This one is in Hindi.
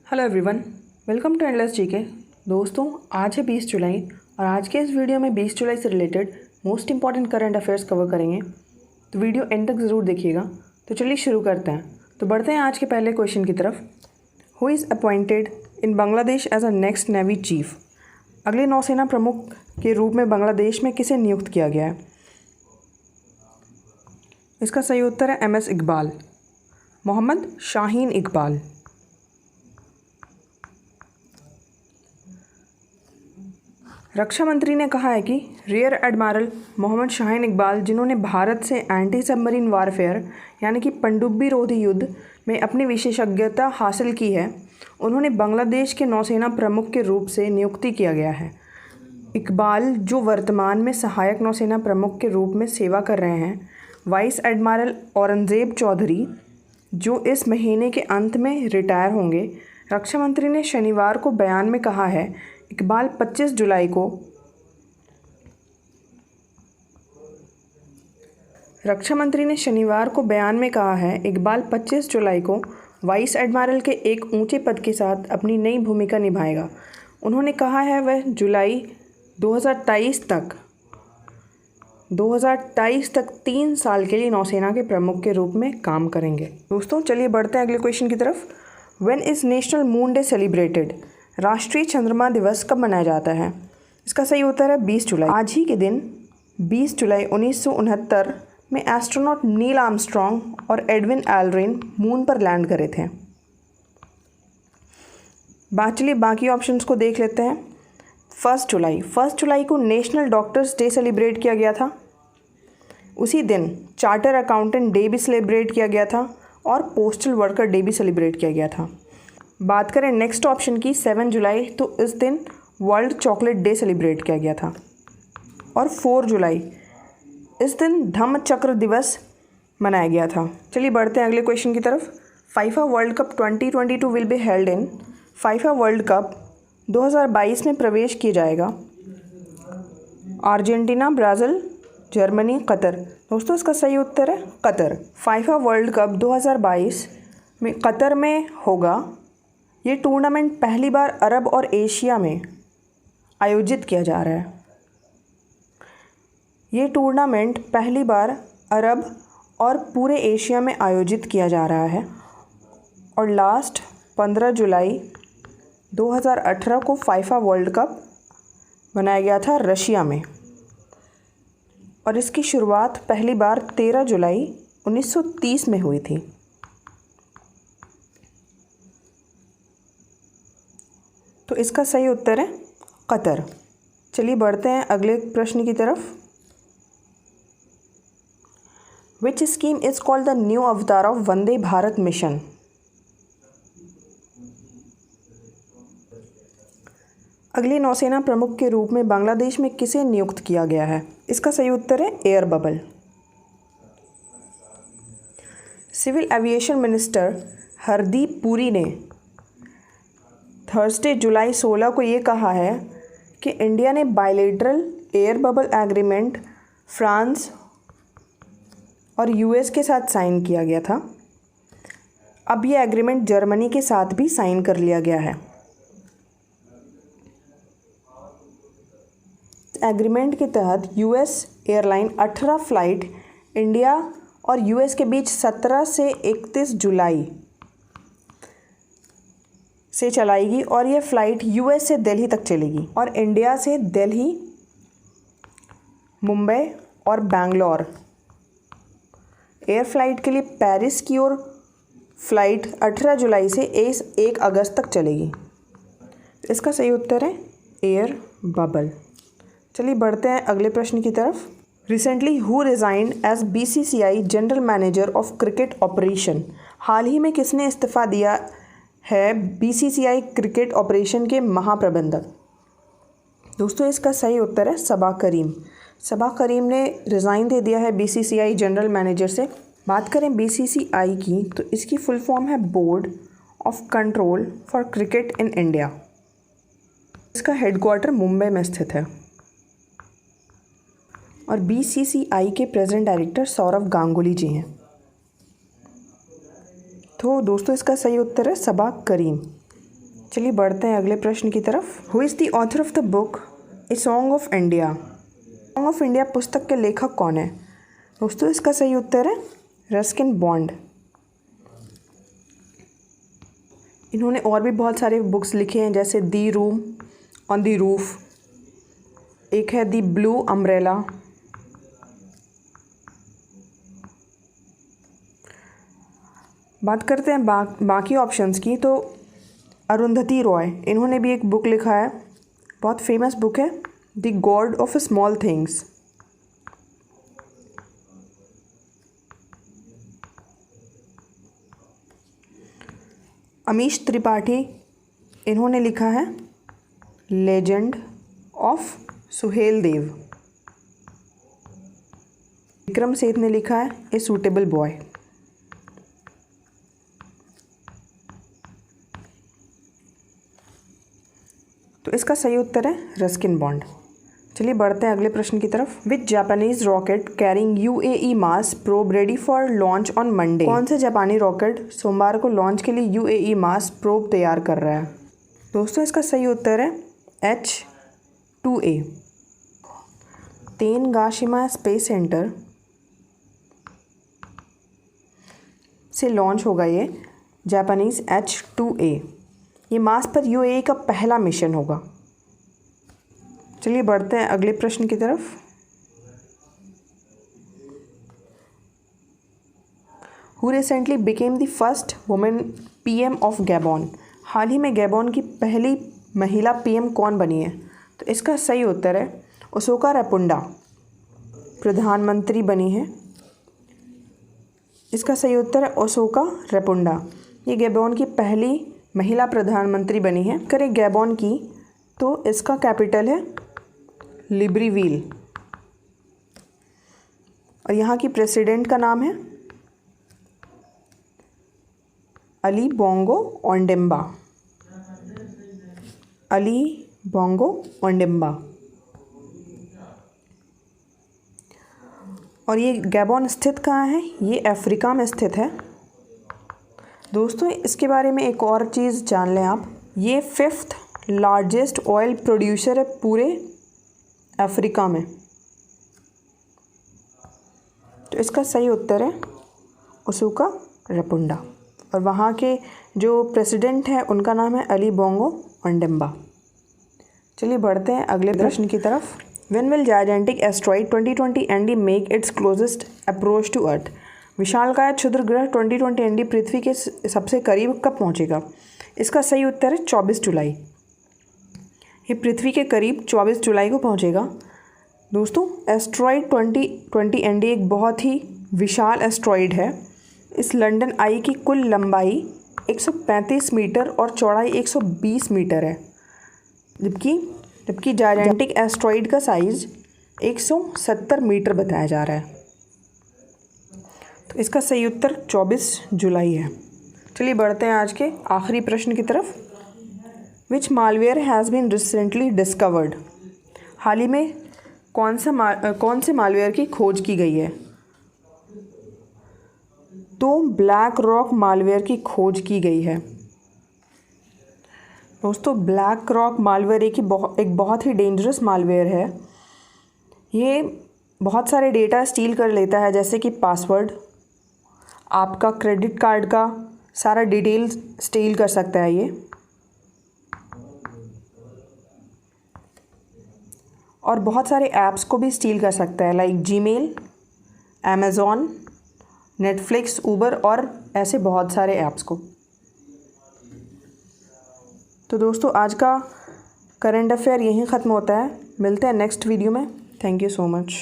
Hello everyone, welcome to Endless GK. दोस्तों, आज है 20 जुलाई और आज के इस वीडियो में 20 जुलाई से related most important current affairs cover करेंगे। तो वीडियो एंड तक ज़रूर देखिएगा। तो चलिए शुरू करते हैं। तो बढ़ते हैं आज के पहले क्वेश्चन की तरफ। Who is appointed in Bangladesh as a next navy chief? अगले नौसेना प्रमुख के रूप में बांग्लादेश में किसे नियुक्त किया गया है? इसका सही उत्तर है MS इकबाल, मोहम्मद शाहीन इकबाल। रक्षा मंत्री ने कहा है कि रियर एडमिरल मोहम्मद शाहीन इकबाल, जिन्होंने भारत से एंटी सबमरीन वारफेयर यानी कि पनडुब्बी रोधी युद्ध में अपनी विशेषज्ञता हासिल की है, उन्होंने बांग्लादेश के नौसेना प्रमुख के रूप से नियुक्ति किया गया है। इकबाल, जो वर्तमान में सहायक नौसेना प्रमुख के रूप में सेवा कर रहे हैं, वाइस एडमिरल औरंगजेब चौधरी, जो इस महीने के अंत में रिटायर होंगे। रक्षा मंत्री ने शनिवार को बयान में कहा है इकबाल 25 जुलाई को वाइस एडमिरल के एक ऊंचे पद के साथ अपनी नई भूमिका निभाएगा। उन्होंने कहा है वह जुलाई 2023 तक 3 साल के लिए नौसेना के प्रमुख के रूप में काम करेंगे। दोस्तों, चलिए बढ़ते हैं अगले क्वेश्चन की तरफ। When is national moon day celebrated? राष्ट्रीय चंद्रमा दिवस कब मनाया जाता है? इसका सही उत्तर है 20 जुलाई। आज ही के दिन 20 जुलाई 1969 में एस्ट्रोनॉट नील आर्मस्ट्रॉन्ग और एडविन एल्ड्रिन मून पर लैंड करे थे। चलिए बाकी ऑप्शंस को देख लेते हैं। 1 जुलाई को नेशनल डॉक्टर्स डे सेलिब्रेट किया गया था। उसी दिन चार्टर अकाउंटेंट डे भी सेलिब्रेट किया गया था और पोस्टल वर्कर डे भी सेलिब्रेट किया गया था। बात करें नेक्स्ट ऑप्शन की 7 जुलाई, तो इस दिन वर्ल्ड चॉकलेट डे सेलिब्रेट किया गया था। और 4 जुलाई, इस दिन धम्म चक्र दिवस मनाया गया था। चलिए बढ़ते हैं अगले क्वेश्चन की तरफ। FIFA world cup 2022 will be held in? FIFA world cup 2022 में प्रवेश किया जाएगा अर्जेंटीना, ब्राज़ील, जर्मनी, कतर। दोस्तों, इसका सही उत्तर है कतर। फीफा वर्ल्ड कप 2022 में कतर में होगा। ये टूर्नामेंट पहली बार अरब और एशिया में आयोजित किया जा रहा है। ये टूर्नामेंट पहली बार अरब और पूरे एशिया में आयोजित किया जा रहा है और लास्ट 15 जुलाई 2018 को फीफा वर्ल्ड कप मनाया गया था रशिया में और इसकी शुरुआत पहली बार 13 जुलाई 1930 में हुई थी। तो इसका सही उत्तर है कतर। चलिए बढ़ते हैं अगले प्रश्न की तरफ। विच scheme is called the new अवतार ऑफ वंदे भारत मिशन? अगले नौसेना प्रमुख के रूप में बांग्लादेश में किसे नियुक्त किया गया है? इसका सही उत्तर है air bubble. Civil aviation minister Hardeep Puri ने थर्सडे जुलाई 16 को ये कहा है कि इंडिया ने bilateral air bubble agreement France और US के साथ साइन किया गया था। अब ये एग्रीमेंट जर्मनी के साथ भी साइन कर लिया गया है। एग्रीमेंट के तहत US एयरलाइन 18 फ्लाइट इंडिया और US के बीच 17 से 31 जुलाई से चलाएगी और ये फ़्लाइट US से दिल्ली तक चलेगी और इंडिया से दिल्ली, मुंबई और बेंगलोर एयर फ्लाइट के लिए पेरिस की ओर फ़्लाइट 18 जुलाई से 1 अगस्त तक चलेगी। इसका सही उत्तर है एयर बबल। चलिए बढ़ते हैं अगले प्रश्न की तरफ। Recently who resigned as BCCI general manager of cricket operation? हाल ही में किसने इस्तीफ़ा दिया है BCCI क्रिकेट ऑपरेशन के महाप्रबंधक? दोस्तों, इसका सही उत्तर है सबा करीम। सबा करीम ने रिज़ाइन दे दिया है BCCI जनरल मैनेजर से। बात करें BCCI की, तो इसकी फुल फॉर्म है board of control for cricket in India. इसका हेडक्वार्टर मुंबई में स्थित है और BCCI के प्रेजेंट डायरेक्टर सौरव गांगुली जी हैं। तो दोस्तों, इसका सही उत्तर है सबा करीम। चलिए बढ़ते हैं अगले प्रश्न की तरफ। Who is the author of the book a song of India? Song of India पुस्तक के लेखक कौन है? दोस्तों इसका सही उत्तर है रस्किन बॉन्ड। इन्होंने और भी बहुत सारे बुक्स लिखे हैं, जैसे दी रूम ऑन दी रूफ, एक है दी ब्लू अम्ब्रेला, बात करते हैं बाकी ऑप्शंस की। तो अरुंधति रॉय, इन्होंने भी एक बुक लिखा है, बहुत फेमस बुक है, the God of small things. Amish Tripathi, इन्होंने लिखा है लेजेंड ऑफ सुहेलदेव। विक्रम सेठ ने लिखा है ए सूटेबल बॉय। तो इसका सही उत्तर है रस्किन बॉन्ड। चलिए बढ़ते हैं अगले प्रश्न की तरफ। Which Japanese rocket carrying UAE Mars probe ready for launch on Monday? कौन से जापानी रॉकेट सोमवार को लॉन्च के लिए UAE मास प्रोब तैयार कर रहा है? दोस्तों इसका सही उत्तर है H-2A। तेनगाशिमा स्पेस सेंटर से लॉन्च होगा ये जापानीज H-2A। ये मार्स पर UAE का पहला मिशन होगा। चलिए बढ़ते हैं अगले प्रश्न की तरफ। Who recently became the first women PM of Gabon? हाल ही में गैबॉन की पहली महिला PM कौन बनी है? तो इसका सही उत्तर है ओसोका रेपुंडा, प्रधानमंत्री बनी है। इसका सही उत्तर है ओसोका रेपुंडा। ये गैबॉन की पहली महिला प्रधानमंत्री बनी है। करें गैबॉन की, तो इसका कैपिटल है लिब्रीविल और यहाँ की प्रेसिडेंट का नाम है अली बोंगो ओंडेम्बा। Ali Bongo ओंडेम्बा। और ये गैबॉन स्थित कहाँ है? ये अफ्रीका में स्थित है। दोस्तों इसके बारे में एक और चीज़ जान लें आप, ये 5th लार्जेस्ट ऑयल प्रोड्यूसर है पूरे अफ्रीका में। तो इसका सही उत्तर है ओसोका रेपुंडा और वहाँ के जो प्रेसिडेंट हैं उनका नाम है अली बोंगो ओंडेम्बा। चलिए बढ़ते हैं अगले प्रश्न की तरफ। When will gigantic asteroid 2020 ND make its closest approach to earth? विशालकाय क्षुद्र ग्रह 2020 ND पृथ्वी के सबसे करीब कब पहुँचेगा? इसका सही उत्तर है 24 जुलाई। ये पृथ्वी के करीब 24 जुलाई को पहुंचेगा। दोस्तों एस्ट्रॉइड 2020 ND एक बहुत ही विशाल एस्ट्रॉइड है। इस लंदन आई की कुल लंबाई 135 मीटर और चौड़ाई 120 मीटर है, जबकि जायजेंटिक एस्ट्रॉइड का साइज़ 170 मीटर बताया जा रहा है। तो इसका सही उत्तर 24 जुलाई है। चलिए बढ़ते हैं आज के आखिरी प्रश्न की तरफ। Which malware has been recently discovered? हाल ही में कौन से मालवेयर की खोज की गई है? तो ब्लैक रॉक मालवेयर की खोज की गई है। दोस्तों ब्लैक रॉक मालवेयर एक बहुत ही डेंजरस मालवेयर है। ये बहुत सारे डेटा स्टील कर लेता है, जैसे कि पासवर्ड, आपका क्रेडिट कार्ड का सारा डिटेल स्टील कर सकता है ये, और बहुत सारे ऐप्स को भी स्टील कर सकता है, like Gmail, Amazon, Netflix, Uber और ऐसे बहुत सारे ऐप्स को। तो दोस्तों आज का करंट अफेयर यहीं ख़त्म होता है। मिलते हैं नेक्स्ट वीडियो में। Thank you so much.